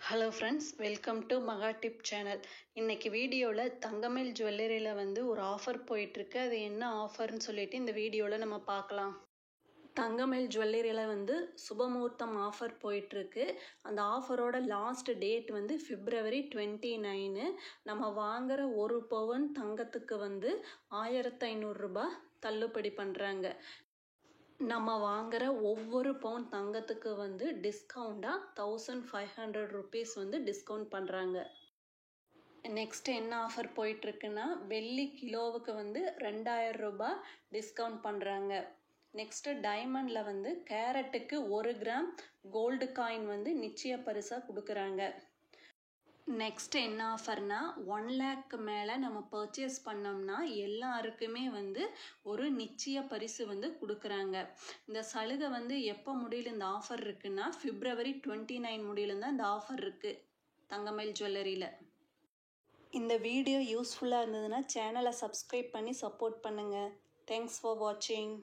Hello friends, welcome to மகா tip channel. இன்றைக்கி வீடியோவில் தங்கமயில் ஜுவல்லரியில் ஒரு ஆஃபர் போயிட்டுருக்கு. அது என்ன ஆஃபர்னு சொல்லிட்டு இந்த வீடியோவில் நம்ம பார்க்கலாம். தங்கமயில் ஜுவல்லரியில் சுபமுகூர்த்தம் ஆஃபர் போயிட்டுருக்கு. அந்த ஆஃபரோட லாஸ்ட் டேட் February 29. நம்ம வாங்குகிற ஒரு பவுன் தங்கத்துக்கு 1500 ரூபாய் தள்ளுபடி பண்ணுறாங்க. நம்ம வாங்குகிற ஒவ்வொரு பவுன் தங்கத்துக்கு டிஸ்கவுண்டாக 1500 ருபீஸ் டிஸ்கவுண்ட் பண்ணுறாங்க. நெக்ஸ்ட் என்ன ஆஃபர் போயிட்டுருக்குன்னா, வெள்ளி கிலோவுக்கு 2000 ரூபாய் டிஸ்கவுண்ட் பண்ணுறாங்க. நெக்ஸ்ட்டு டைமண்டில் கேரட்டுக்கு 1 கிராம் கோல்டு காயின் நிச்சய பரிசாக கொடுக்குறாங்க. நெக்ஸ்ட் என்ன ஆஃபர்னா, 1 லேக் மேலே நம்ம பர்ச்சேஸ் பண்ணோம்னா எல்லாருக்குமே ஒரு நிச்சய பரிசு கொடுக்குறாங்க. இந்த சலுகை எப்போ முடியல இந்த ஆஃபர் இருக்குன்னா, February 29 முடியல தான் இந்த ஆஃபர் இருக்குது தங்கமயில் ஜுவல்லரியில். இந்த வீடியோ யூஸ்ஃபுல்லாக இருந்ததுன்னா சேனலை சப்ஸ்கிரைப் பண்ணி சப்போர்ட் பண்ணுங்கள். தேங்க்ஸ் ஃபார் வாட்சிங்.